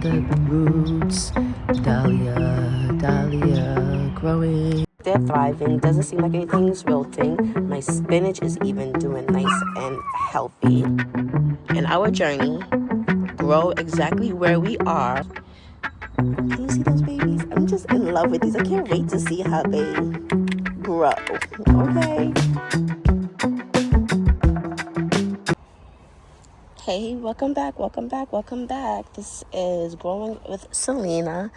the roots. Dahlia, dahlia, growing. They're thriving. Doesn't seem like anything's wilting. My spinach is even doing nice and healthy. In our journey, grow exactly where we are. Can you see those babies? I'm just in love with these. I can't wait to see how they grow. Okay. Hey, welcome back, welcome back, welcome back. This is Growing with Selena.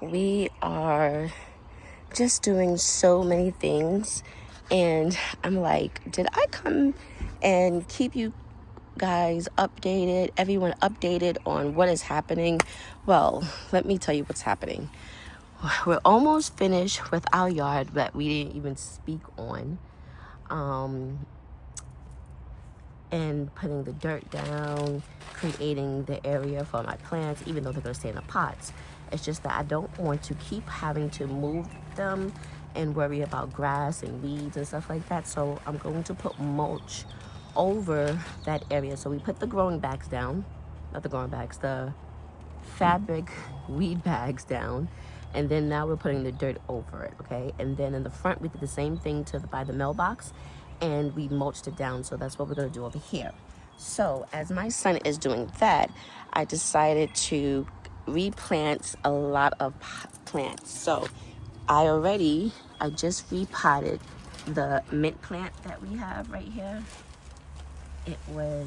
We are just doing so many things, and I'm like, did I come and keep you guys updated, everyone updated on what is happening? Well, let me tell you what's happening. We're almost finished with our yard that we didn't even speak on. And putting the dirt down, creating the area for my plants, even though they're going to stay in the pots. It's just that I don't want to keep having to move them and worry about grass and weeds and stuff like that. So I'm going to put mulch over that area. So we put the growing bags down, not the growing bags, the fabric weed bags down. And then now we're putting the dirt over it, okay? And then in the front, we did the same thing by the mailbox, and we mulched it down. So that's what we're gonna do over here. So as my son is doing that, I decided to replant a lot of plants. So I just repotted the mint plant that we have right here. It really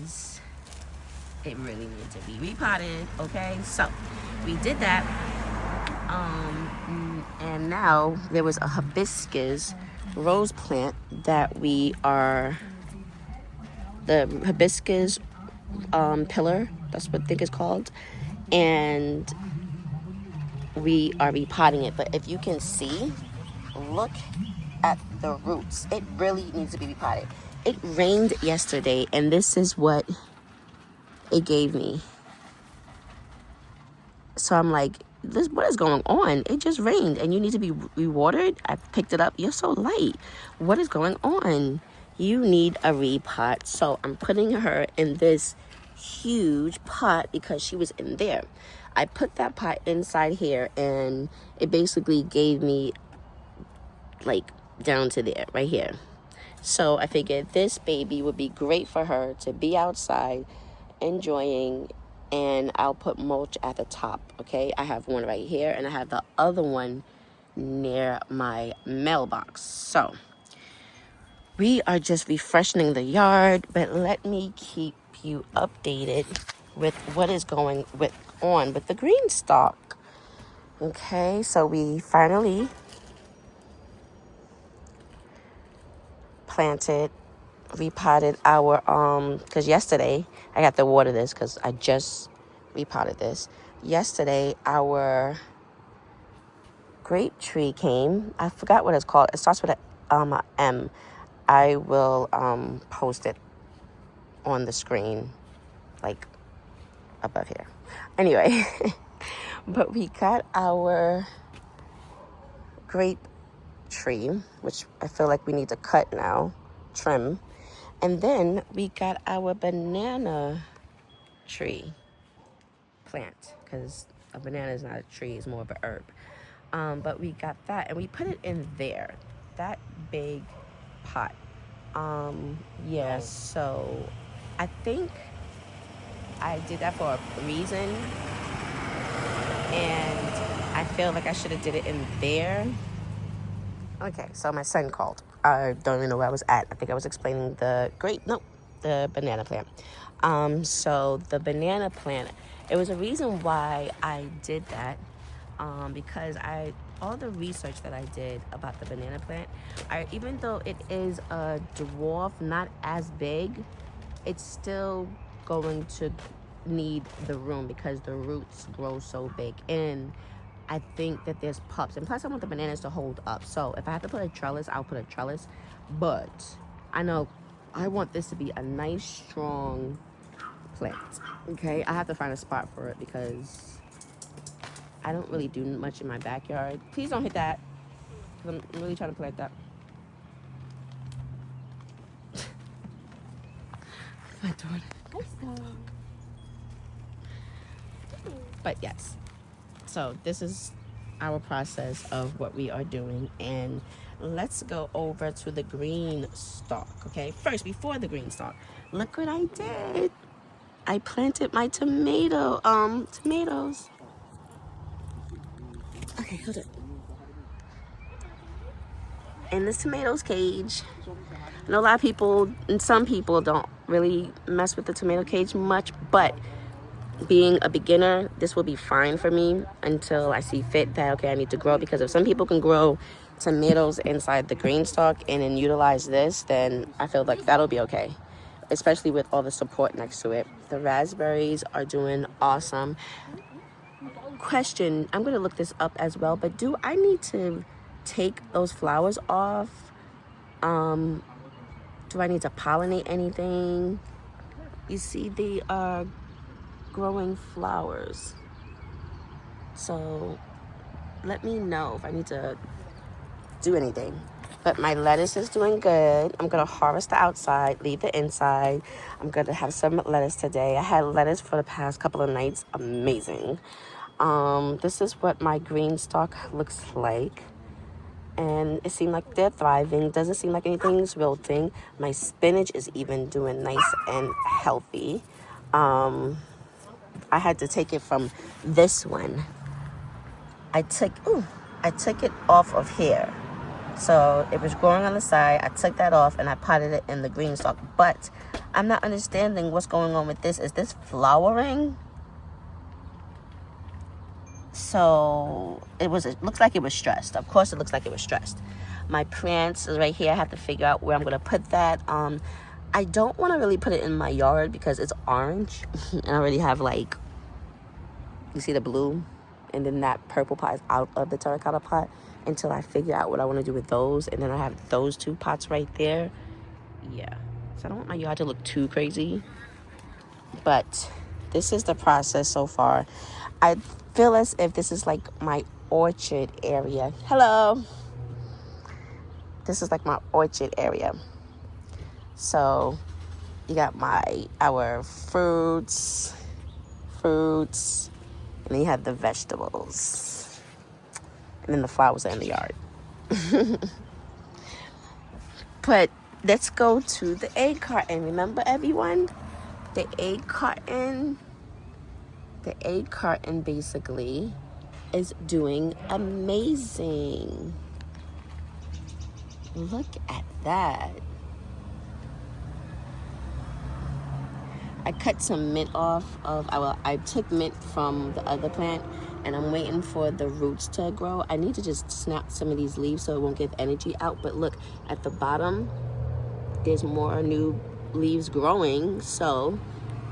needed to be repotted, okay? So we did that. And now there was a hibiscus rose plant that the hibiscus pillar, that's what I think it's called, and we are repotting it. But if you can see, look at the roots. It really needs to be repotted. It rained yesterday, and this is what it gave me. So I'm like, what is going on? It just rained and you need to be rewatered. I picked it up. You're so light. What is going on? You need a repot. So I'm putting her in this huge pot because she was in there. I put that pot inside here, and it basically gave me like down to there, right here. So I figured this baby would be great for her to be outside enjoying, and I'll put mulch at the top, okay? I have one right here, and I have the other one near my mailbox. So we are just refreshing the yard, but let me keep you updated with what is going on with the green stalk. Okay, so we finally repotted our because yesterday I got to water this because I just repotted this. Yesterday our grape tree came. I forgot what it's called. It starts with a M. I will post it on the screen, like above here. Anyway, but we got our grape tree, which I feel like we need to cut now, trim. And then we got our banana tree plant, because a banana is not a tree, it's more of an herb. But we got that, and we put it in there, that big pot. Yeah, so I think I did that for a reason, and I feel like I should have did it in there. Okay, so my son called. I don't even know where I was at. I think I was explaining the banana plant. So the banana plant, it was a reason why I did that, because all the research that I did about the banana plant, even though it is a dwarf, not as big, it's still going to need the room because the roots grow so big. And I think that there's pups, and plus I want the bananas to hold up. So if I have to put a trellis, I'll put a trellis. But I know I want this to be a nice, strong plant. Okay, I have to find a spot for it because I don't really do much in my backyard. Please don't hit that, because I'm really trying to plant that. My daughter. But yes, So this is our process of what we are doing, and let's go over to the green stalk. Okay, first, before the green stalk, look what I did. I planted my tomatoes. Okay, hold it. In this tomatoes cage. I know a lot of people, and some people don't really mess with the tomato cage much, but being a beginner, this will be fine for me until I see fit that, okay, I need to grow. Because if some people can grow tomatoes inside the green stalk and then utilize this, then I feel like that'll be okay, especially with all the support next to it. The raspberries are doing awesome. Question, I'm going to look this up as well, but do I need to take those flowers off? Do I need to pollinate anything? You see, they are growing flowers. So let me know if I need to do anything. But my lettuce is doing good. I'm going to harvest the outside, leave the inside. I'm going to have some lettuce today. I had lettuce for the past couple of nights. Amazing. This is what my green stalk looks like. And it seemed like they're thriving. Doesn't seem like anything's wilting. My spinach is even doing nice and healthy. I had to take it from this one. I took it off of here. So it was growing on the side. I took that off and I potted it in the green stalk. But I'm not understanding what's going on with this. Is this flowering? So it looks like it was stressed. Of course it looks like it was stressed. My plants is right here. I have to figure out where I'm going to put that. I don't want to really put it in my yard because it's orange. And I already have, like, you see the blue? And then that purple pot is out of the terracotta pot until I figure out what I want to do with those. And then I have those two pots right there. Yeah. So I don't want my yard to look too crazy. But this is the process so far. I feel as if this is like my orchard area. Hello. This is like my orchard area. So you got our fruits, and then you have the vegetables, and then the flowers are in the yard. But let's go to the egg carton. Remember, everyone, the egg carton basically is doing amazing. Look at that. I cut some mint off of, I took mint from the other plant, and I'm waiting for the roots to grow. I need to just snap some of these leaves so it won't give energy out. But look, at the bottom, there's more new leaves growing, so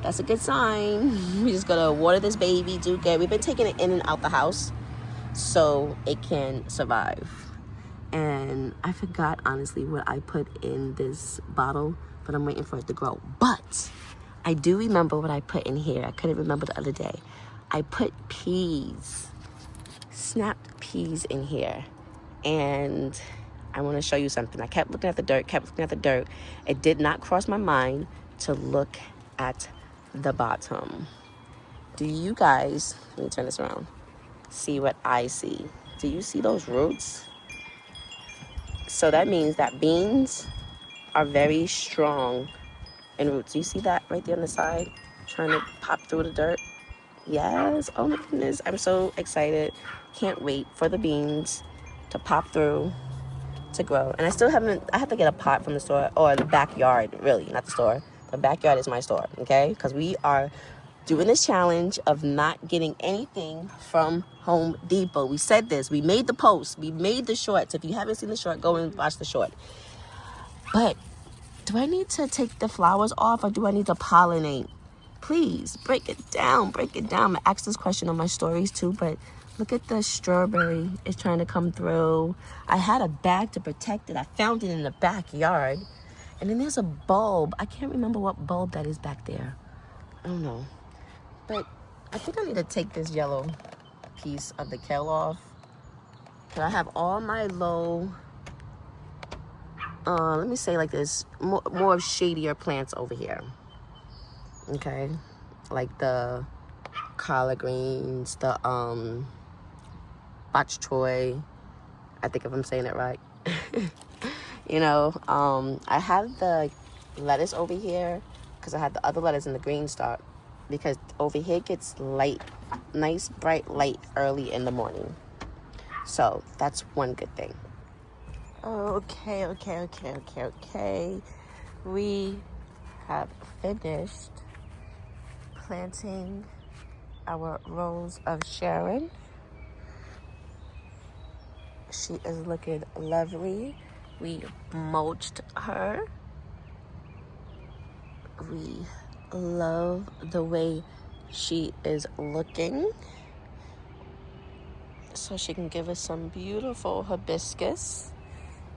that's a good sign. We just gotta water this baby, do good. We've been taking it in and out the house so it can survive. And I forgot, honestly, what I put in this bottle, but I'm waiting for it to grow. But I do remember what I put in here. I couldn't remember the other day. I put peas, snapped peas in here. And I want to show you something. I kept looking at the dirt, It did not cross my mind to look at the bottom. Do you guys, let me turn this around, see what I see? Do you see those roots? So that means that beans are very strong in roots. You see that right there on the side, trying to pop through the dirt? Yes. Oh my goodness, I'm so excited. Can't wait for the beans to pop through, to grow. And I have to get a pot from the store, or the backyard, really, not the store. The backyard is my store, okay? Because we are doing this challenge of not getting anything from Home Depot. We said this. We made the post. We made the shorts. If you haven't seen the short, go and watch the short. But do I need to take the flowers off, or do I need to pollinate? Please, break it down. I asked this question on my stories too, but look at the strawberry. It's trying to come through. I had a bag to protect it. I found it in the backyard. And then there's a bulb. I can't remember what bulb that is back there. I don't know. But I think I need to take this yellow piece of the kale off. So I have all my low, let me say like this, more of shadier plants over here. Okay? Like the collard greens, the bok choy. I think if I'm saying it right. You know, I have the lettuce over here because I have the other lettuce in the green stock, because over here gets light, nice bright light early in the morning. So that's one good thing. Okay. We have finished planting our Rose of Sharon. She is looking lovely. We mulched her. We love the way she is looking. So she can give us some beautiful hibiscus.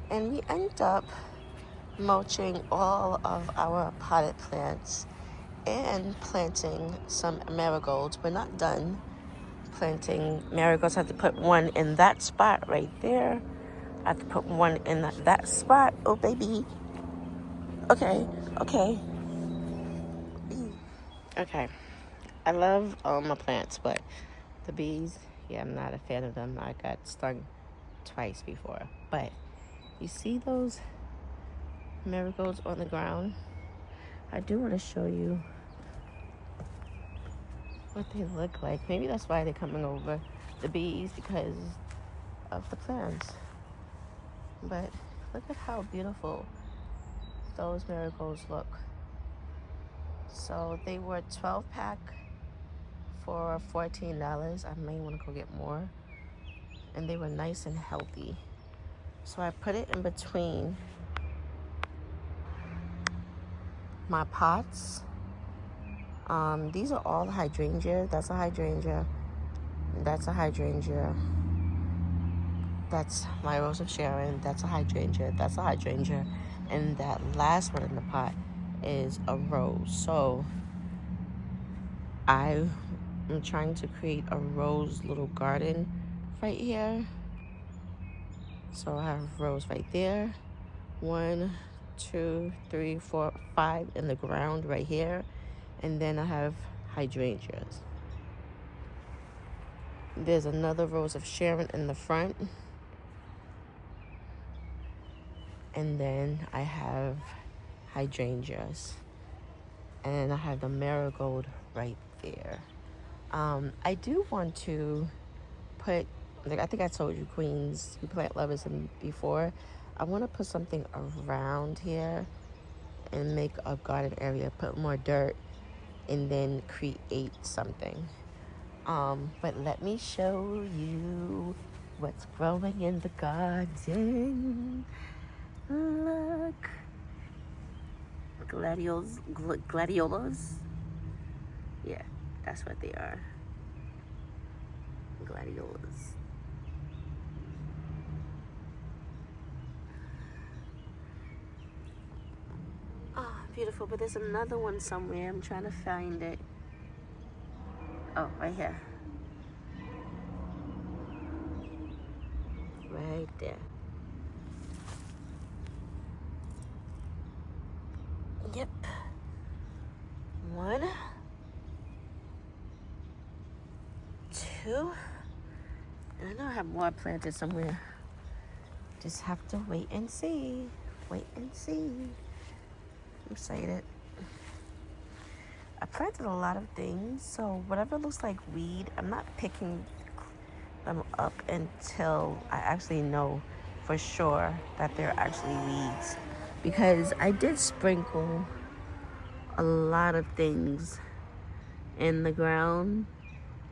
And we end up mulching all of our potted plants and planting some marigolds. We're not done planting marigolds. I have to put one in that spot right there. I have to put one in that spot. Oh, baby. Okay. I love my plants, but the bees, yeah, I'm not a fan of them. I got stung twice before. But you see those marigolds on the ground? I do want to show you what they look like. Maybe that's why they're coming over, the bees, because of the plants. But look at how beautiful those marigolds look. So they were 12-pack for $14. I may want to go get more. And they were nice and healthy. So I put it in between my pots. These are all hydrangea. That's a hydrangea. That's a hydrangea. That's my Rose of Sharon. That's a hydrangea. That's a hydrangea. And that last one in the pot is a rose. So I am trying to create a rose little garden right here. So I have rose right there. 1, 2, 3, 4, 5 in the ground right here. And then I have hydrangeas. There's another Rose of Sharon in the front. And then I have hydrangeas. And I have the marigold right there. I do want to put, like I think I told you queens, you plant lovers before. I want to put something around here and make a garden area, put more dirt, and then create something. But let me show you what's growing in the garden. Look. Gladiolas. Yeah, that's what they are. Gladiolas. Oh, beautiful. But there's another one somewhere. I'm trying to find it. Oh, right here. Right there. Yep. 1, 2. And I know I have more planted somewhere. Just have to wait and see. I'm excited. I planted a lot of things, so whatever looks like weed, I'm not picking them up until I actually know for sure that they're actually weeds. Because I did sprinkle a lot of things in the ground,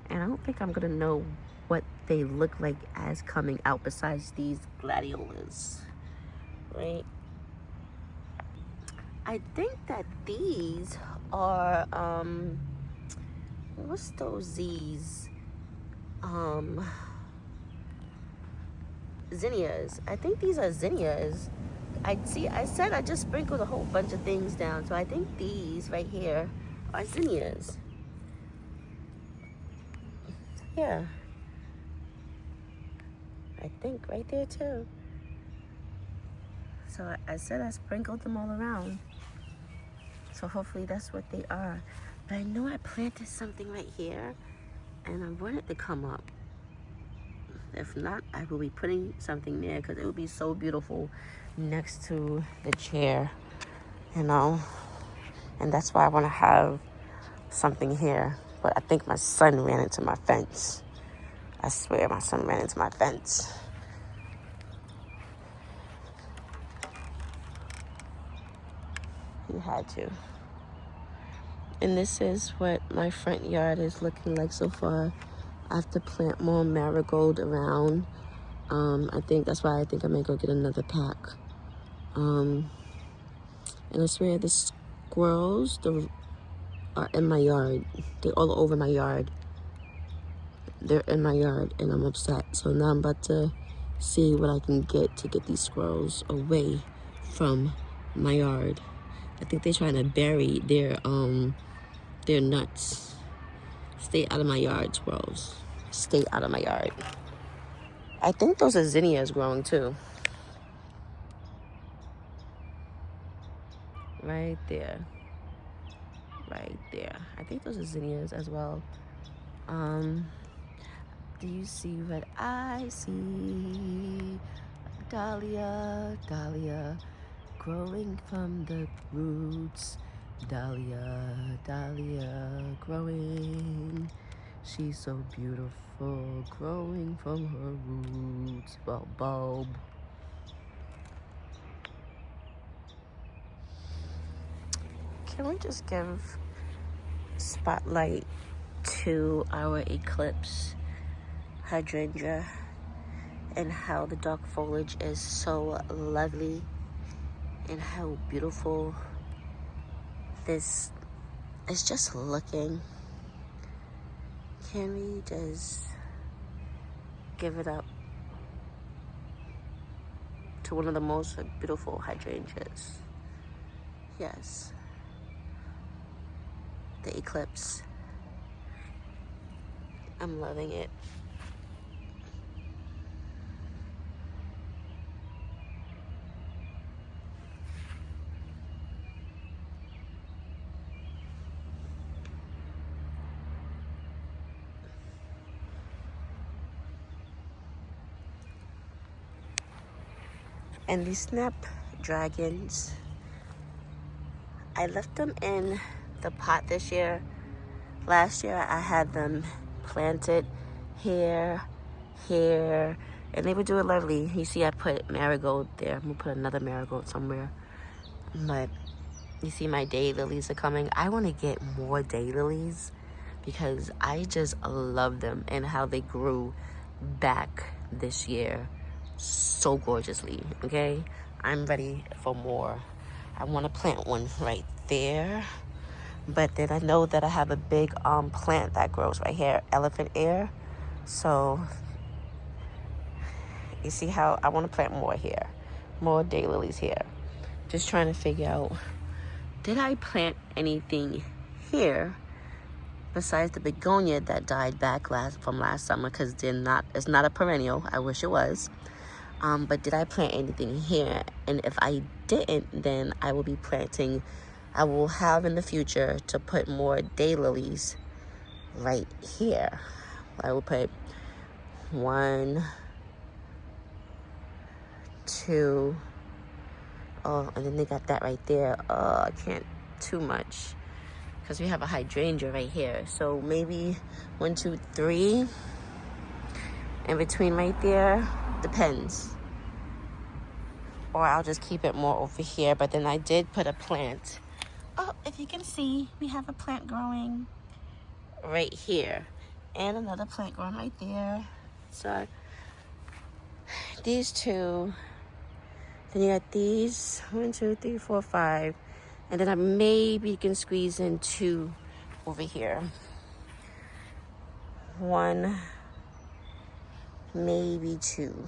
and I don't think I'm gonna know what they look like as coming out besides these gladiolas, right? I think that these are what's those Z's? Zinnias. I think these are zinnias. I said I just sprinkled a whole bunch of things down, so I think these right here are zinnias. Yeah. I think right there too. So I said I sprinkled them all around. So hopefully that's what they are. But I know I planted something right here, and I want it to come up. If not, I will be putting something there because it would be so beautiful next to the chair, you know. And that's why I want to have something here. But I think my son ran into my fence. I swear my son ran into my fence. He had to. And this is what my front yard is looking like so far. I have to plant more marigold around. I think that's why I think I may go get another pack. And I swear the squirrels are in my yard. They're all over my yard. They're in my yard and I'm upset. So now I'm about to see what I can get to get these squirrels away from my yard. I think they're trying to bury their nuts. Stay out of my yard, squirrels. Stay out of my yard. I think those are zinnias growing too. Right there. Right there. I think those are zinnias as well. Do you see what I see? Dahlia, dahlia, growing from the roots. Dahlia, dahlia, growing. She's so beautiful, growing from her roots. Bulb. Can we just give spotlight to our eclipse hydrangea and how the dark foliage is so lovely and how beautiful this is just looking. Can we just give it up to one of the most beautiful hydrangeas? Yes. The eclipse. I'm loving it. And these snapdragons, I left them in the pot this year. Last year I had them planted here, and they would do it lovely. You see I put marigold there. I'm gonna put another marigold somewhere. But you see my daylilies are coming. I want to get more daylilies because I just love them and how they grew back this year so gorgeously. Okay, I'm ready for more. I want to plant one right there, but then I know that I have a big plant that grows right here, elephant ear. So you see how I want to plant more here, more daylilies here. Just trying to figure out, did I plant anything here besides the begonia that died back from last summer? Because it's not a perennial. I wish it was. But did I plant anything here? And if I didn't, then I will be planting. I will have in the future to put more daylilies right here. I will put 1, 2. Oh, and then they got that right there. Oh, I can't too much because we have a hydrangea right here. So maybe 1, 2, 3 in between right there. Depends. Or I'll just keep it more over here. But then I did put a plant. Oh, if you can see, we have a plant growing right here. And another plant growing right there. So these two. Then you got these 1, 2, 3, 4, 5. And then I maybe can squeeze in 2 over here. 1, maybe 2.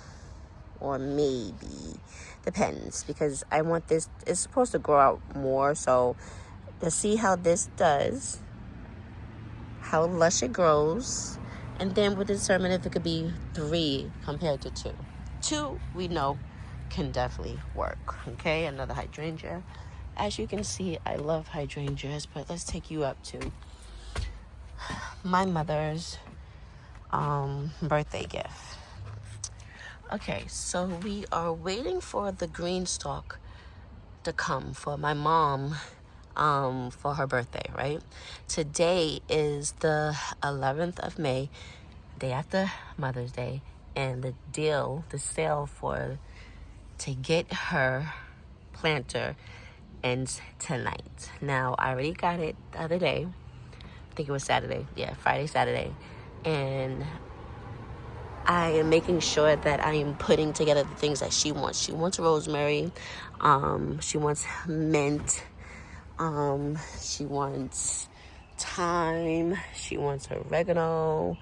Or maybe. Depends. Because I want this. It's supposed to grow out more. So to see how this does. How lush it grows. And then we'll determine if it could be 3 compared to 2. 2, we know, can definitely work. Okay, another hydrangea. As you can see, I love hydrangeas, but let's take you up to my mother's birthday gift. Okay, so we are waiting for the green stalk to come for my mom for her birthday, right? Today is the 11th of May, day after Mother's Day, and the sale to get her planter ends tonight. Now, I already got it the other day. I think it was Saturday. Yeah, Friday, Saturday. And I am making sure that I am putting together the things that she wants. She wants rosemary. She wants mint. She wants thyme. She wants oregano.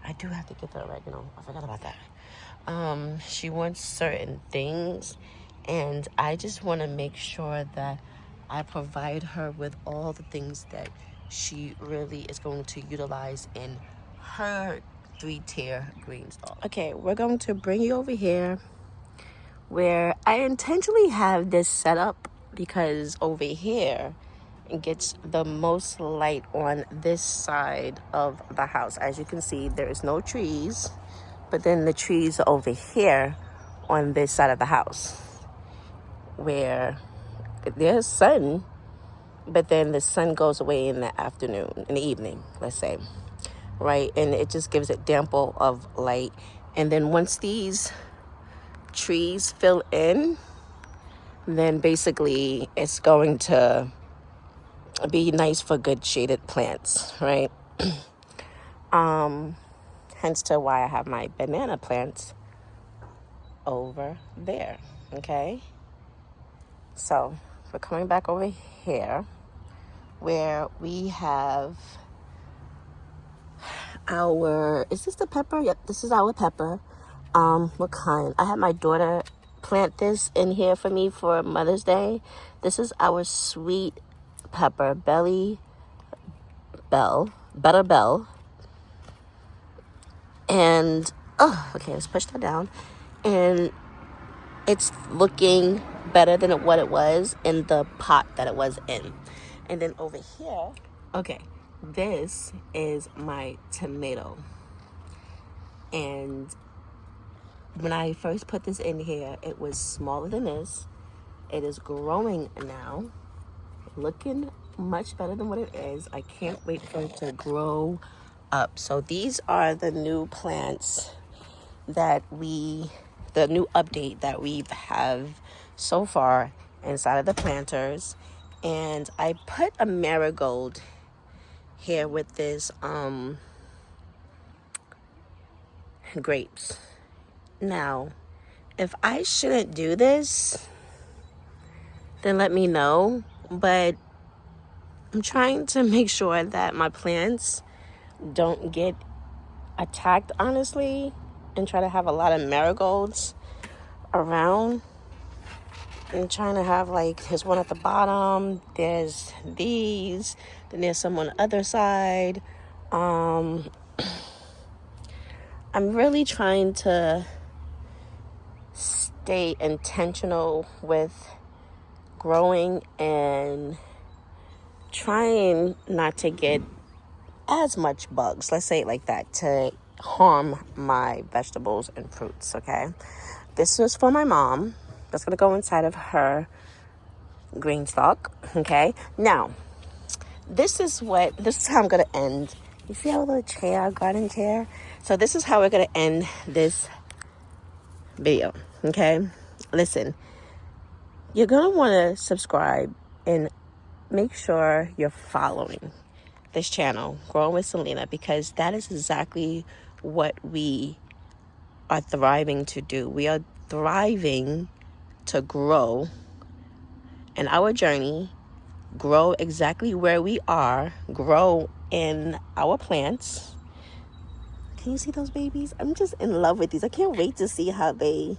I do have to get the oregano. I forgot about that. She wants certain things. And I just want to make sure that I provide her with all the things that she really is going to utilize in her 3-tier green stalk. Okay, we're going to bring you over here where I intentionally have this set up because over here it gets the most light on this side of the house. As you can see, there is no trees, but then the trees are over here on this side of the house where there's sun, but then the sun goes away in the afternoon, in the evening, let's say, right? And it just gives it dample of light. And then once these trees fill in, then basically it's going to be nice for good shaded plants, right? Hence to why I have my banana plants over there, okay? So we're coming back over here where we have is this the pepper? Yep, this is our pepper. What kind? I had my daughter plant this in here for me for Mother's Day. This is our sweet pepper, Better Bell. And, okay, let's push that down. And it's looking better than what it was in the pot that it was in. And then over here, okay, this is my tomato. And when I first put this in here, it was smaller than this. It is growing now, looking much better than what it is. I can't wait for it to grow up. So these are the new plants that the new update that we have so far inside of the planters. And I put a marigold here with this grapes. Now, if I shouldn't do this, then let me know. But I'm trying to make sure that my plants don't get attacked, honestly, and try to have a lot of marigolds around. I'm trying to have, like, there's one at the bottom, there's these, then there's some on the other side. I'm really trying to stay intentional with growing and trying not to get as much bugs, let's say it like that, to harm my vegetables and fruits, okay? This was for my mom. That's going to go inside of her green stalk, okay? Now, this is how I'm going to end. You see our little chair, garden chair? So this is how we're going to end this video, okay? Listen, you're going to want to subscribe and make sure you're following this channel, Growing with Selena, because that is exactly what we are thriving to do. We are thriving to grow in our journey, grow exactly where we are, grow in our plants. Can you see those babies? I'm just in love with these. I can't wait to see how they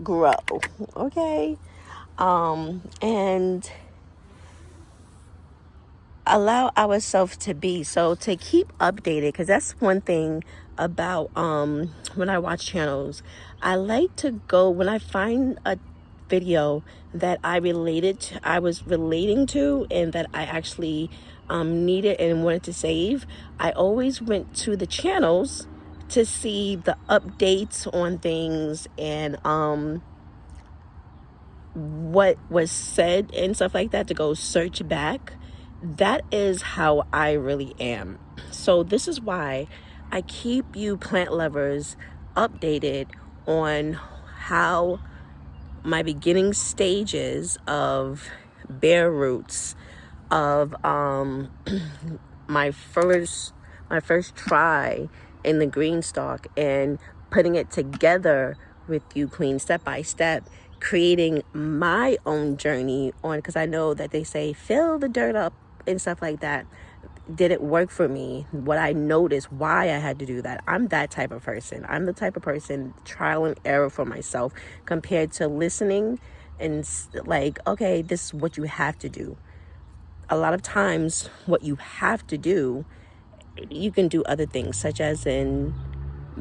grow, okay? And allow ourselves to be, so to keep updated, because that's one thing about when I watch channels. I like to go, when I find a video that I was relating to, and that I actually needed and wanted to save, I always went to the channels to see the updates on things and what was said and stuff like that, to go search back. That is how I really am. So this is why I keep you plant lovers updated on how my beginning stages of bare roots, of my first try in the green stalk, and putting it together with you, queen, step by step, creating my own journey on, because I know that they say fill the dirt up and stuff like that. Did it work for me? What I noticed, why I had to do that. I'm that type of person. I'm the type of person, trial and error for myself, compared to listening and like, okay, this is what you have to do. A lot of times what you have to do, you can do other things, such as in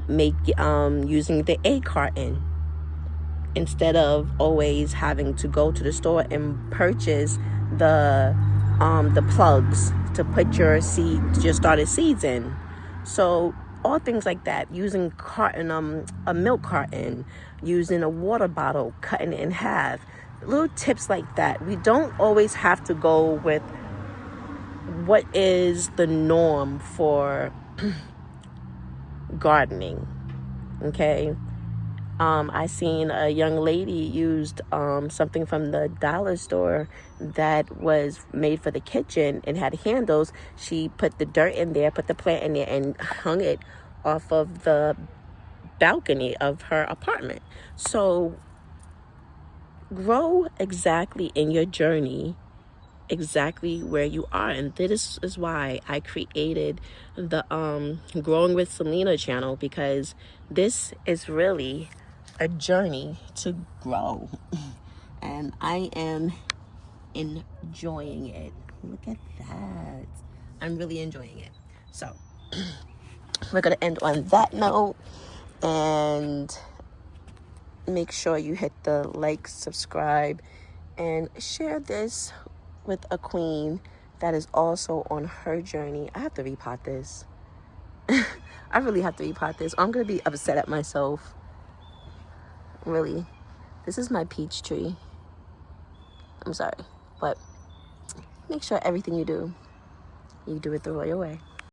using the egg carton, instead of always having to go to the store and purchase the plugs to put your started seeds in. So all things like that, using a milk carton, using a water bottle, cutting it in half, little tips like that. We don't always have to go with what is the norm for gardening. Okay. I seen a young lady used something from the dollar store that was made for the kitchen and had handles. She put the dirt in there, put the plant in there, and hung it off of the balcony of her apartment. So grow exactly in your journey, exactly where you are. And this is why I created the Growing with Selena channel, because this is really a journey to grow. And I am enjoying it. Look at that. I'm really enjoying it. So we're going to end on that note, and make sure you hit the like, subscribe, and share this with a queen that is also on her journey. I have to repot this. I really have to repot this. I'm going to be upset at myself. Really. This is my peach tree. I'm sorry. But make sure everything you do it the royal way.